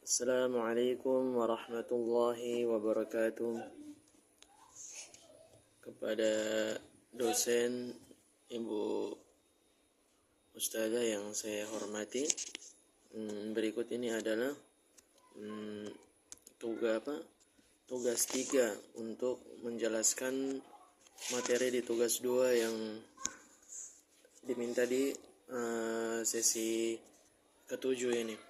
Assalamualaikum warahmatullahi wabarakatuh. Kepada dosen Ibu Ustazah yang saya hormati, berikut ini adalah tugas 3 untuk menjelaskan materi di tugas 2 yang diminta di sesi ke-7 ini.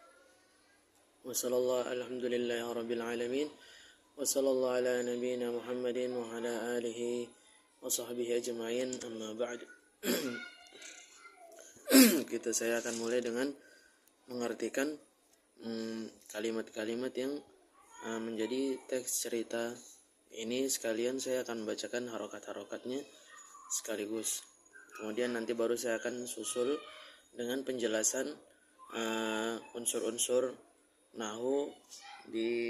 Alhamdulillahirabbil alamin. Wassallallahu ala nabiyyina Muhammadin wa ala alihi wa sahbihi ajma'in. Amma ba'd. Saya akan mulai dengan mengartikan kalimat-kalimat yang menjadi teks cerita ini. Sekalian saya akan bacakan harokat-harokatnya sekaligus. Kemudian nanti baru saya akan susul dengan penjelasan unsur-unsur nahu di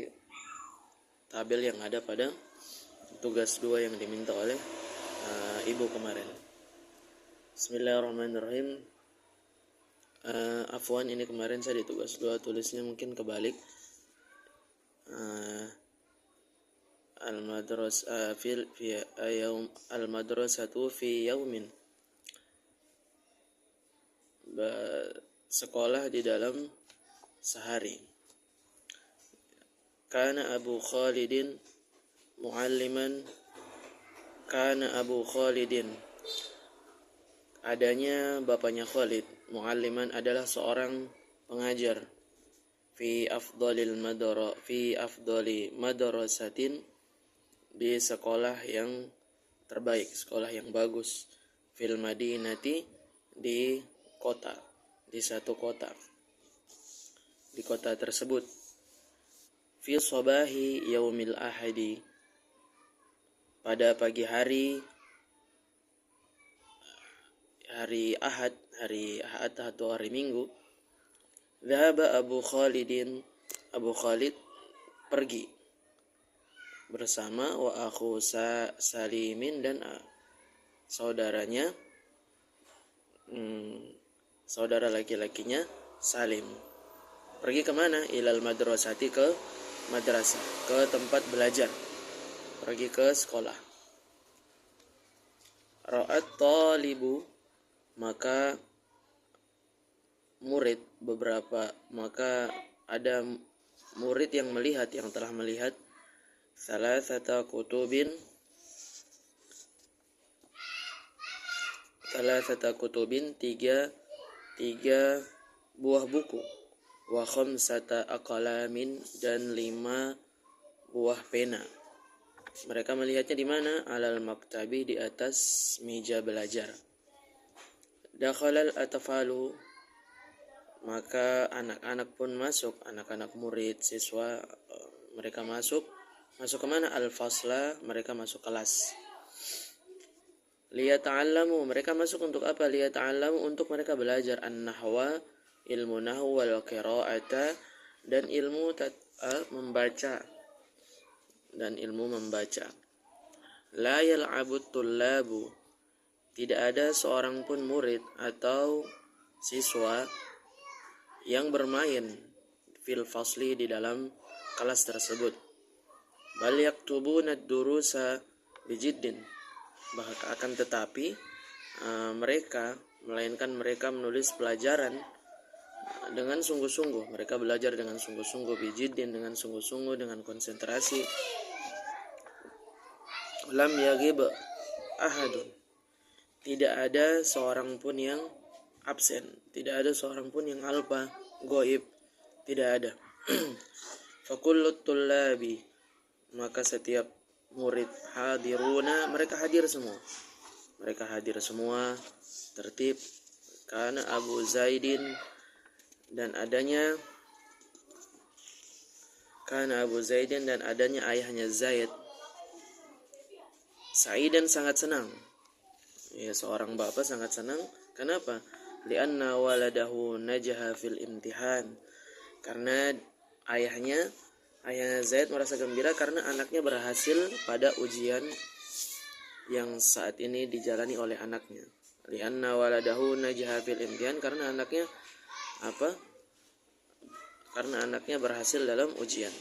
tabel yang ada pada tugas 2 yang diminta oleh Ibu kemarin. Bismillahirrahmanirrahim. Afwan, ini kemarin saya di tugas 2 tulisnya mungkin kebalik. Al-madrasatu fi yaumin. Sekolah di dalam sehari. Kana Abu Khalidin mualliman. Kana Abu Khalidin, adanya bapaknya Khalid, mualliman adalah seorang pengajar. Fi afdali madrasatin, di sekolah yang terbaik, sekolah yang bagus. Fil madinati, di kota, di satu kota, di kota tersebut. Fi sabahi yaumil ahadi, pada pagi hari Ahad, atau hari Minggu. Dhahaba Abu Khalid pergi bersama wa akhu Salimin, dan saudaranya, saudara laki-lakinya Salim. Pergi kemana? Ilal madrasati, ke madrasah, ke tempat belajar, pergi ke sekolah. Ra'at talibu, maka ada murid yang telah melihat thalathata kutubin, tiga buah buku, wa khamsata aqlamin, dan 5 buah pena. Mereka melihatnya di mana? Alal maktabi, di atas meja belajar. Dakhalal atfalu, maka anak-anak pun masuk, anak-anak murid, siswa, mereka masuk ke mana? Al-fasla, mereka masuk kelas. Liyata'allamu, mereka masuk untuk apa? Liyata'allamu, untuk mereka belajar an-nahwa, ilmu nahwu, wal qira'ata, dan ilmu membaca. La yal'abut tullabu, tidak ada seorang pun murid atau siswa yang bermain fil fasli, di dalam kelas tersebut. Bal yaktubuna ad-durusa bijiddin, akan tetapi mereka menulis pelajaran dengan sungguh-sungguh. Mereka belajar dengan sungguh-sungguh, bijiddin, dengan sungguh-sungguh, dengan konsentrasi. Lam yaghib ahadun, tidak ada seorang pun yang absen, tidak ada seorang pun yang alpa, goib, tidak ada. Fakullut tullabi, maka setiap murid hadiruna, mereka hadir semua, tertib. Karena Abu Zaidin, dan adanya ayahnya Zaid. Sa'idan, sangat senang. Ya, seorang bapak sangat senang. Kenapa? Lianna waladahu najaha fil imtihan, karena ayahnya Zaid merasa gembira karena anaknya berhasil pada ujian yang saat ini dijalani oleh anaknya. Lianna waladahu najaha fil imtihan, karena anaknya karena anaknya berhasil dalam ujian.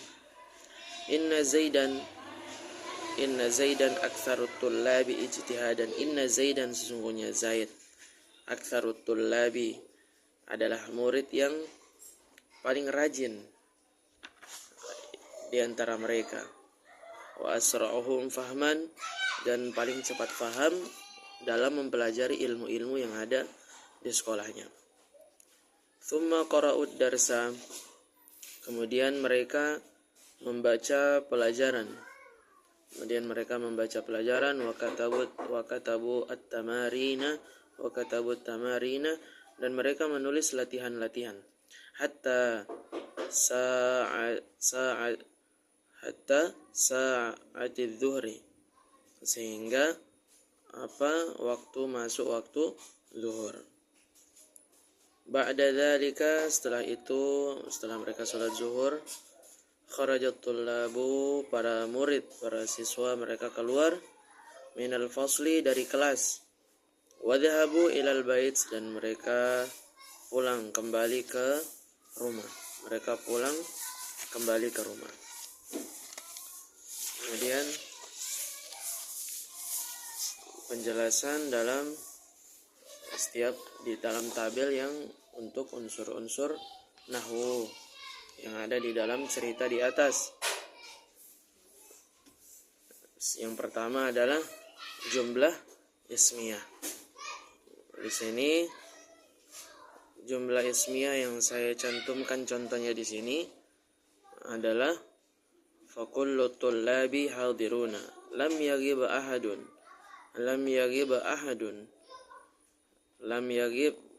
Inna Zaidan aktsarut tullabi ijtihadan. Inna Zaidan, sesungguhnya Zaid, aktsarut tullabi, adalah murid yang paling rajin di antara mereka. Wa asra'uhum fahman, dan paling cepat faham dalam mempelajari ilmu-ilmu yang ada di sekolahnya. Tsumma qara'ud darsa, kemudian mereka membaca pelajaran. Wa katabu at-tamarina, dan mereka menulis latihan-latihan. Hatta sa'atiz zuhri, sehingga waktu masuk waktu zuhur. Ba'da dzalika, setelah mereka salat zuhur, kharajat tullabu, para murid, para siswa, mereka keluar minal fasli, dari kelas, wa dhahabu ilal bait, dan mereka pulang kembali ke rumah. Kemudian penjelasan di dalam tabel yang untuk unsur-unsur nahwu yang ada di dalam cerita di atas. Yang pertama adalah jumlah ismiyah. Di sini jumlah ismiyah yang saya cantumkan contohnya di sini adalah fakullu tullabi hadiruna, lam yaghib ahadun.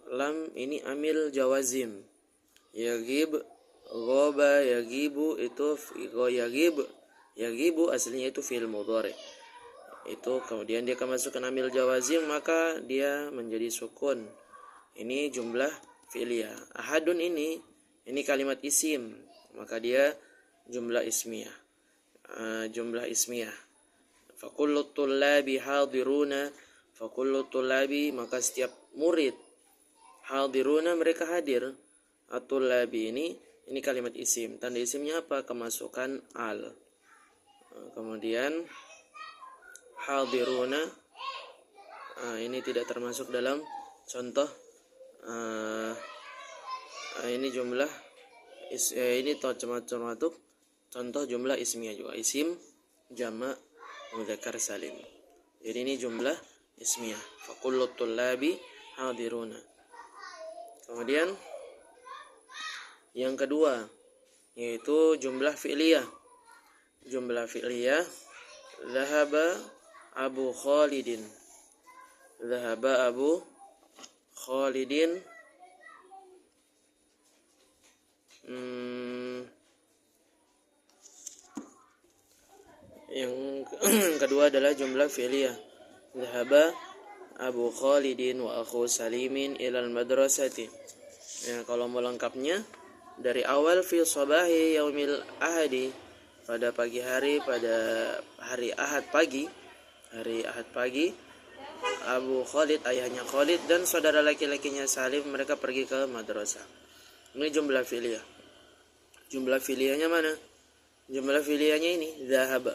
Lam ini amil jawazim. Yaghib, ghaba, yaghibu, itu yagibu aslinya itu fi'il mudhari. Itu kemudian dia kemasukan amil jawazim, maka dia menjadi sukun. Ini jumlah fi'liyah. Ahadun ini kalimat isim, maka dia jumlah ismiyah. Fakullu tullabi hadiruna, fakullu tullabi, maka setiap murid, hadiruna, mereka hadir. At-tullabi ini kalimat isim. Tanda isimnya apa? Kemasukan al. Kemudian hadiruna, ini tidak termasuk dalam contoh. Ini jumlah ini termasuk contoh jumlah ismiyah juga, isim jamak mudzakkar salim. Jadi ini jumlah ismiyah. Fakullu tullabi hadiruna. Kemudian yang kedua yaitu jumlah fi'liyah. Jumlah fi'liyah, dhahaba Abu Khalidin. Yang kedua adalah jumlah fi'liyah. Dhahaba Abu Khalidin wa akhu Salimin ilal madrasati. Ya, kalau mau lengkapnya dari awal fi sabahi yaumil ahadi, pada pagi hari, pada hari Ahad pagi, Abu Khalid, ayahnya Khalid, dan saudara laki-lakinya Salim, mereka pergi ke madrasah. Ini jumlah fi'liyah. Jumlah fi'liyahnya mana? Jumlah fi'liyahnya ini dhahaba.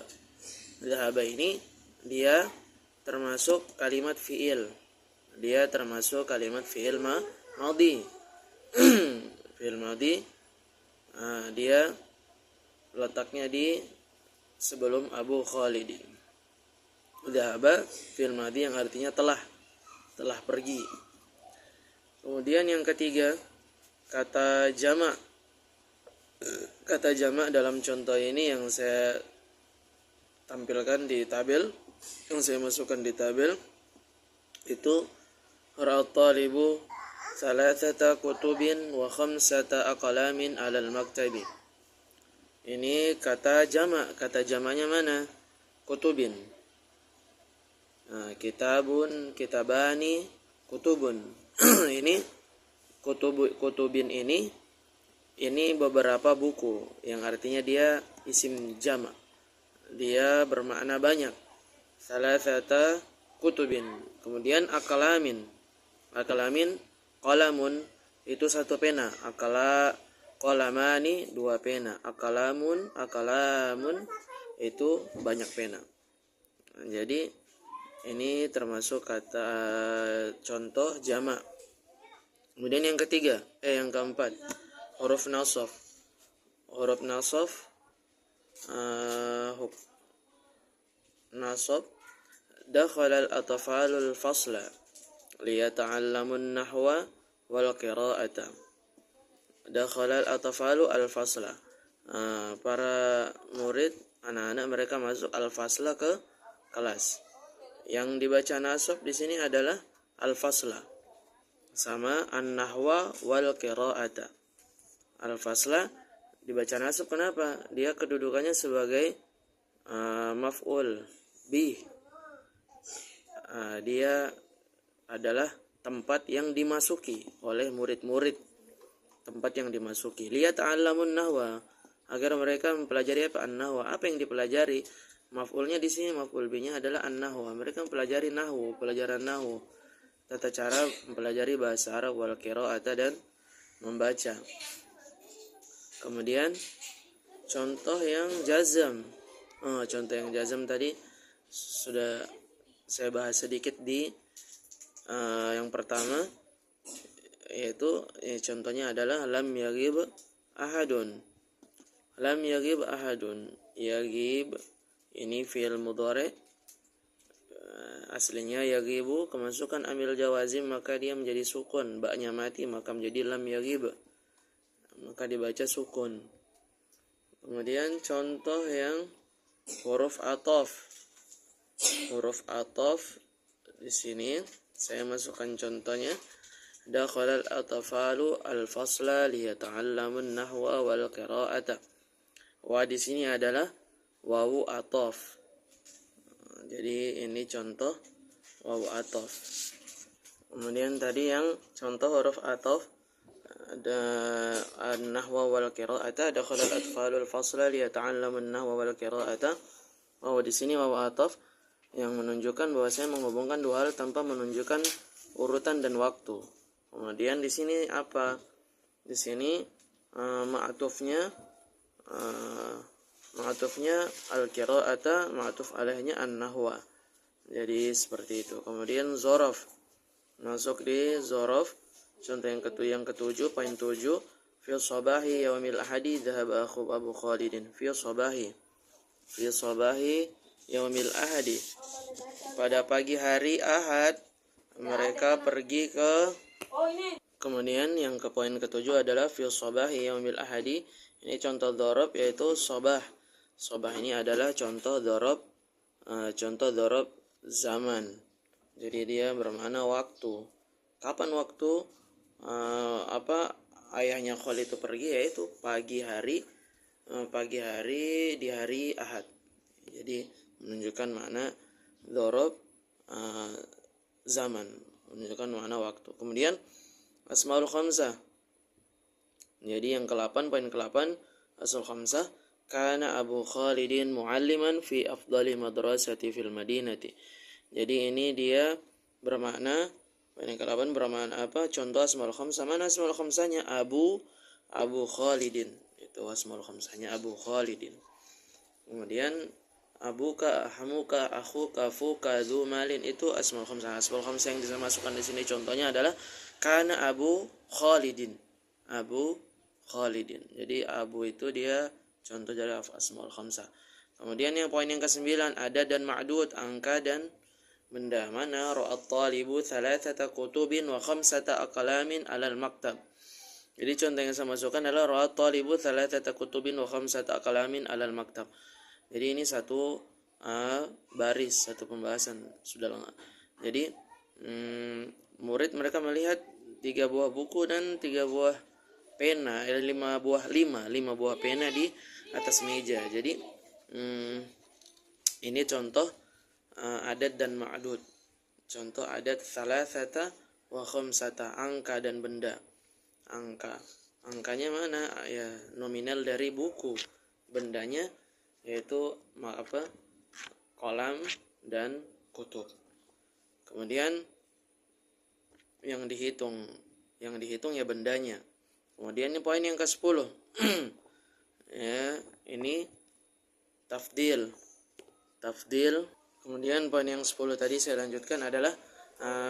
Dhahaba ini dia termasuk kalimat fi'il. Dia termasuk kalimat fi'il madhi. Fi'il madhi. Dia letaknya di sebelum Abu Khalid. Dhahaba fi'il madhi yang artinya telah pergi. Kemudian yang ketiga, kata jamak. Kata jamak dalam contoh ini yang saya tampilkan di tabel, yang saya masukkan di tabel, itu ra'at talibu salasata kutubin wa khamsata aqlamin 'alal maktabi. Ini kata jamak. Kata jamaknya mana? Kutubin. Kitabun, kitabani, kutubun. Ini kutubin ini beberapa buku, yang artinya dia isim jamak. Dia bermakna banyak. Salasata kutubin. Kemudian aqlamin. Aqlamin, qalamun, itu satu pena. Qalamani, 2 pena. Akalamun itu banyak pena. Jadi ini termasuk kata contoh jamak. Kemudian yang keempat, huruf nasab. Huruf nasab dakhala al-atfalul fasla liyata'allamun nahwa wal qira'ata. Dakhala al-atfalu al-fasla. Para murid, anak-anak mereka masuk al-fasla ke kelas. Yang dibaca nasab di sini adalah al-fasla sama an-nahwa wal qira'ata. Al-fasla dibaca nasab kenapa? Dia kedudukannya sebagai maf'ul bih. Dia adalah tempat yang dimasuki oleh murid-murid. Tempat yang dimasuki. Liyata'allamun nahwa, agar mereka mempelajari apa? An-nahwa. Apa yang dipelajari? Maf'ulnya di sini, maf'ul bihnya adalah an-nahwa. Mereka mempelajari nahwu, pelajaran nahwu, tata cara mempelajari bahasa Arab wal qira'ata, dan membaca. Kemudian contoh yang jazam. Contoh yang jazam tadi sudah saya bahas sedikit di yang pertama, yaitu contohnya adalah lam yaghib ahadun. Lam yaghib ahadun. Yaghib ini fi'il mudhari, aslinya yaghibu, kemasukan amil jawazim maka dia menjadi sukun, ba-nya mati maka menjadi lam yaghib, maka dibaca sukun. Kemudian contoh yang huruf ataf. Huruf ataf di sini saya masukkan contohnya. Dakhalal atfalu al-fasla liyata'allamun nahwa wal qira'ata. Wa di sini adalah wawu ataf. Jadi ini contoh wawu ataf. Kemudian tadi yang contoh huruf ataf ada an-nahwa wal qira'ata. Dakhala al-atfalul fasla liyata'allamun nahwa wal qira'ata. Wawu di sini wawu ataf yang menunjukkan bahwa saya menghubungkan dua hal tanpa menunjukkan urutan dan waktu. Kemudian di sini apa? Di sini ma'atufnya al-qira'ata, ma'atuf alaihnya an-nahwa. Jadi seperti itu. Kemudian zorof, masuk di zorof. Contoh yang ketujuh, poin 7. Fi sabahi yaumil ahadi dhahaba Abu Khalidin. Fi sabahi yaumil ahadi. Pada pagi hari Ahad mereka pergi ke. Kemudian yang ke poin ketujuh adalah fi sabahi yaumil ahadi. Ini contoh dzarab, yaitu sabah. Sabah ini adalah contoh dzarab zaman. Jadi dia bermakna waktu. Kapan waktu? Ayahnya Khalid itu pergi, yaitu pagi hari di hari Ahad. Jadi menunjukkan makna dzarab zaman, menunjukkan makna waktu. Kemudian asmaul khamsah. Jadi yang ke-8, poin ke-8, asmaul khamsah. Kana Abu Khalidin mualliman fi afdali madrasati fil madinati. Jadi ini dia bermakna, poin yang ke-8 bermakna apa? Contoh asmaul khamsah. Mana asmaul khamsahnya? Abu Khalidin. Itu asmaul khamsahnya Abu Khalidin. Kemudian abuka, hamuka, akhuka, fuka, dzu malin, itu asmaul khamsah. Asmaul khamsah yang bisa masukkan di sini contohnya adalah kana Abu Khalidin. Abu Khalidin. Jadi Abu itu dia contoh dari asmaul khamsah. Kemudian yang poin yang ke-9, adad dan ma'dud, angka dan benda. Mana ra'at talibu thalathata kutubin wa khamsata aqlamin 'alal maktab. Jadi contoh yang saya masukkan adalah ra'at talibu thalathata kutubin wa khamsata aqlamin 'alal maktab. Jadi ini satu baris, satu pembahasan sudah lengkap. Jadi murid mereka melihat 3 buah buku dan 3 buah pena, 5 buah pena di atas meja. Jadi ini contoh adad dan ma'dud. Contoh adad thalathata wa khamsata, angka dan benda. Angkanya mana? Ya, nominal dari buku. Bendanya yaitu kolam dan kutub. Kemudian yang dihitung ya bendanya. Kemudian ini poin yang ke-10. Ya, ini tafdil. Kemudian poin yang 10 tadi saya lanjutkan adalah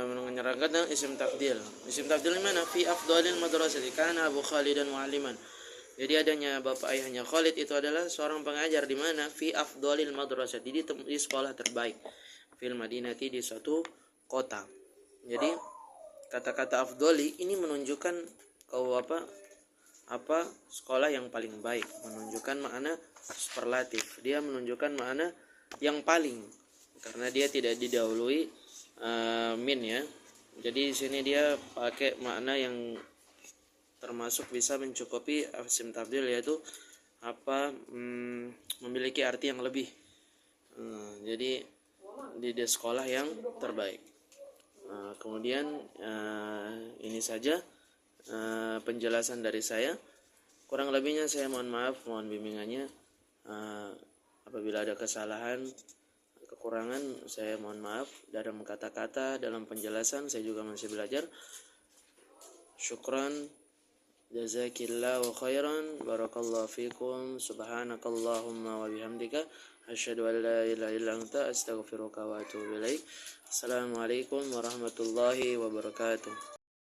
menerangkan isim tafdil. Isim tafdil mana? Fi afdalil madrasati kana Abu Khalidan mualliman. Jadi adanya bapak ayahnya Khalid itu adalah seorang pengajar di mana fi afdalil madrasati di sekolah terbaik fil madinati di suatu kota. Jadi kata-kata afdali ini menunjukkan apa sekolah yang paling baik, menunjukkan makna superlatif. Dia menunjukkan makna yang paling karena dia tidak didahului min ya. Jadi di sini dia pakai makna yang termasuk bisa mencukupi isim tafdil, yaitu memiliki arti yang lebih. Jadi di sekolah yang terbaik. Kemudian ini saja penjelasan dari saya. Kurang lebihnya saya mohon maaf, mohon bimbingannya. Apabila ada kesalahan, kekurangan, saya mohon maaf. Dalam kata-kata, dalam penjelasan, saya juga masih belajar. Syukran, jazakillahu khairan, barakallahu fikum, subhanakallahumma wa bihamdika, asyhadu an la ilaha illa anta, astaghfiruka wa atubu ilaik. Assalamualaikum warahmatullahi wabarakatuh.